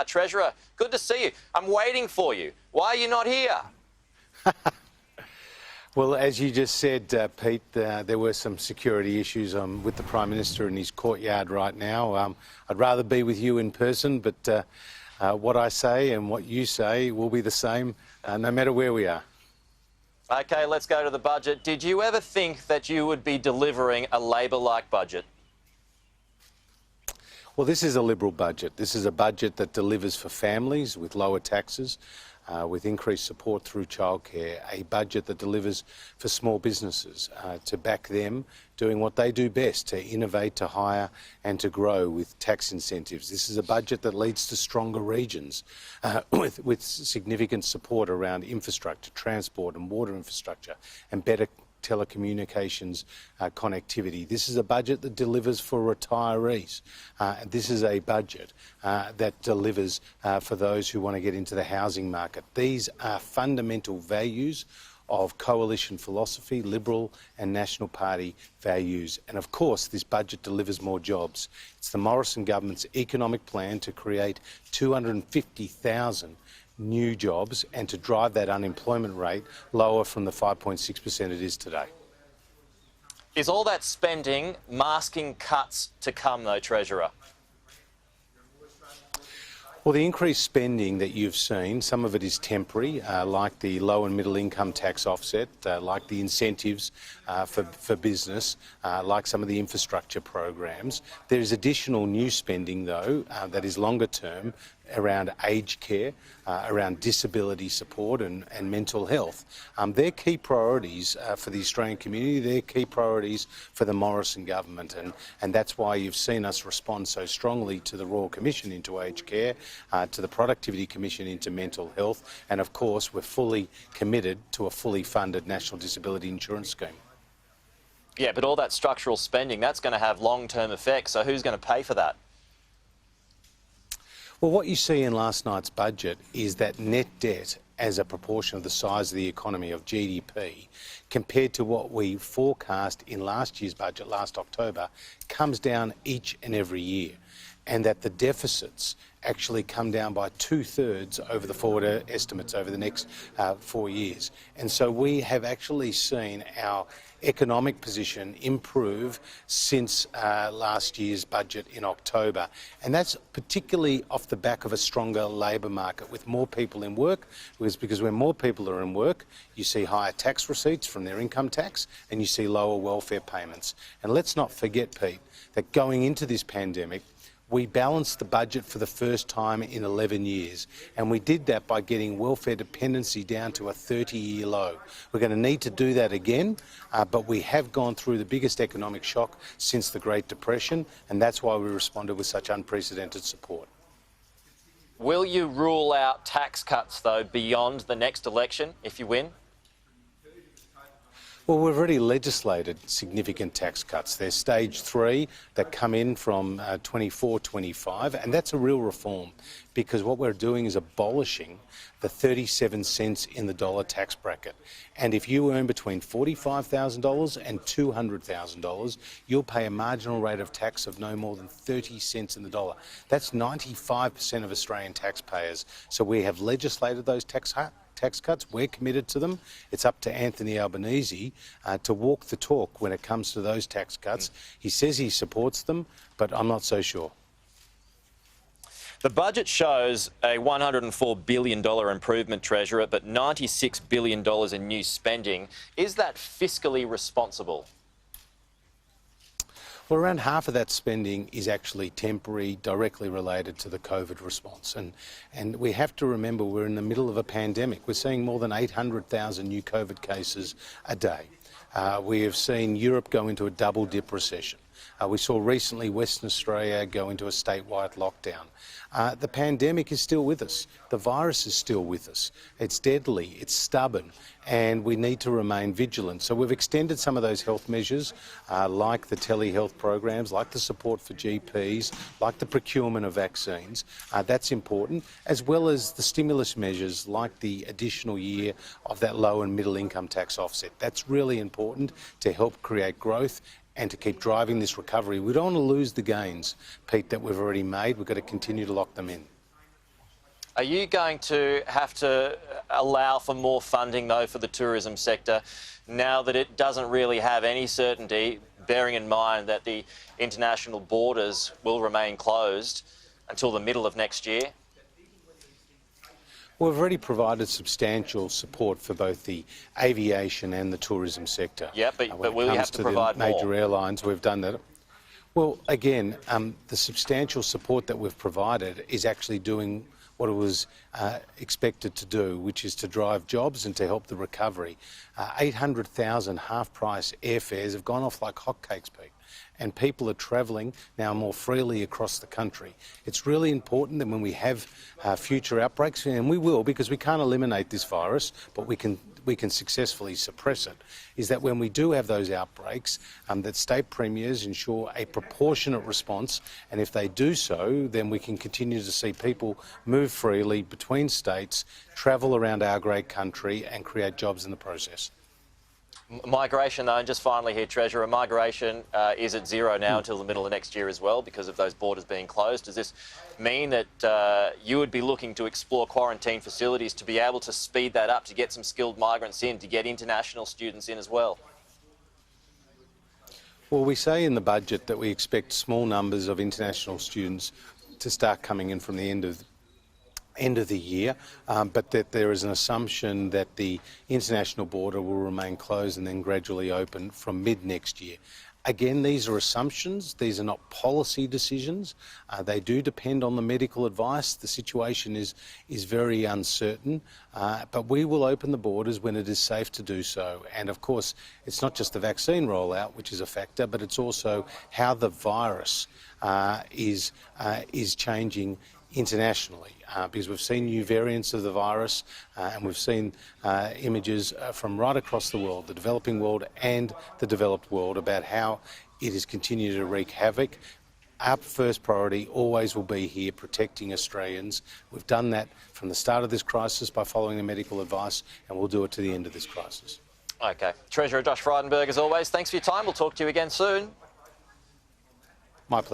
Treasurer, good to see you. I'm waiting for you. Why are you not here? Well, as you just said, Pete, there were some security issues. I'm with the Prime Minister in his courtyard right now. I'd rather be with you in person, but what I say and what you say will be the same no matter where we are. OK, let's go to the budget. Did you ever think that you would be delivering a Labor-like budget? Well, this is a Liberal budget. This is a budget that delivers for families with lower taxes, with increased support through childcare, a budget that delivers for small businesses to back them doing what they do best, to innovate, to hire and to grow with tax incentives. This is a budget that leads to stronger regions with significant support around infrastructure, transport and water infrastructure and better telecommunications connectivity. This is a budget that delivers for retirees. This is a budget that delivers for those who want to get into the housing market. These are fundamental values of coalition philosophy, Liberal and National Party values. And of course, this budget delivers more jobs. It's the Morrison government's economic plan to create 250,000 new jobs and to drive that unemployment rate lower from the 5.6% it is today. Is all that spending masking cuts to come, though, Treasurer? Well, the increased spending that you've seen, some of it is temporary, like the low and middle income tax offset, like the incentives for business, like some of the infrastructure programs. There is additional new spending, though, that is longer term around aged care, around disability support and mental health. They're key priorities for the Australian community. They're key priorities for the Morrison government, and that's why you've seen us respond so strongly to the Royal Commission into aged care, to the Productivity Commission into mental health, and of course we're fully committed to a fully funded National Disability Insurance Scheme. Yeah, but all that structural spending, that's going to have long-term effects, so who's going to pay for that? Well, what you see in last night's budget is that net debt as a proportion of the size of the economy of GDP compared to what we forecast in last year's budget last October comes down each and every year, and that the deficits actually come down by 2/3 over the forward estimates over the next 4 years. And so we have actually seen our economic position improve since last year's budget in October. And that's particularly off the back of a stronger labour market with more people in work, because when more people are in work, you see higher tax receipts from their income tax and you see lower welfare payments. And let's not forget, Pete, that going into this pandemic, we balanced the budget for the first time in 11 years, and we did that by getting welfare dependency down to a 30-year low. We're going to need to do that again, but we have gone through the biggest economic shock since the Great Depression, and that's why we responded with such unprecedented support. Will you rule out tax cuts, though, beyond the next election if you win? Well, we've already legislated significant tax cuts. There's stage 3 that come in from 24-25, and that's a real reform because what we're doing is abolishing the 37 cents in the dollar tax bracket. And if you earn between $45,000 and $200,000, you'll pay a marginal rate of tax of no more than 30 cents in the dollar. That's 95% of Australian taxpayers. So we have legislated those tax cuts. We're committed to them. It's up to Anthony Albanese to walk the talk when it comes to those tax cuts. He says he supports them, but I'm not so sure. The budget shows a $104 billion improvement, Treasurer, but $96 billion in new spending. Is that fiscally responsible? Well, around half of that spending is actually temporary, directly related to the COVID response. And we have to remember we're in the middle of a pandemic. We're seeing more than 800,000 new COVID cases a day. We have seen Europe go into a double-dip recession. We saw recently Western Australia go into a statewide lockdown. The pandemic is still with us. The virus is still with us. It's deadly, it's stubborn, and we need to remain vigilant. So we've extended some of those health measures, like the telehealth programs, like the support for GPs, like the procurement of vaccines. That's important, as well as the stimulus measures like the additional year of that low and middle income tax offset. That's really important to help create growth and to keep driving this recovery. We don't want to lose the gains, Pete, that we've already made. We've got to continue to lock them in. Are you going to have to allow for more funding, though, for the tourism sector now that it doesn't really have any certainty, bearing in mind that the international borders will remain closed until the middle of next year? We've already provided substantial support for both the aviation and the tourism sector. Yeah, but will you have to provide more? Major airlines, we've done that. Well, again, the substantial support that we've provided is actually doing what it was expected to do, which is to drive jobs and to help the recovery. 800,000 half-price airfares have gone off like hotcakes, Pete, and people are travelling now more freely across the country. It's really important that when we have future outbreaks, and we will, because we can't eliminate this virus, but we can successfully suppress it, is that when we do have those outbreaks, that state premiers ensure a proportionate response, and if they do so, then we can continue to see people move freely between states, travel around our great country and create jobs in the process. Migration, though, and just finally here, Treasurer, migration is at zero now until the middle of next year as well because of those borders being closed. Does this mean that you would be looking to explore quarantine facilities to be able to speed that up, to get some skilled migrants in, to get international students in as well? Well, we say in the budget that we expect small numbers of international students to start coming in from the end of the year, but that there is an assumption that the international border will remain closed and then gradually open from mid-next year. Again, these are assumptions. These are not policy decisions. They do depend on the medical advice. The situation is very uncertain, but we will open the borders when it is safe to do so. And of course, it's not just the vaccine rollout, which is a factor, but it's also how the virus is changing internationally, because we've seen new variants of the virus and we've seen images from right across the world, the developing world and the developed world, about how it has continued to wreak havoc. Our first priority always will be here protecting Australians. We've done that from the start of this crisis by following the medical advice, and we'll do it to the end of this crisis. OK. Treasurer Josh Frydenberg, as always, thanks for your time. We'll talk to you again soon. My pleasure.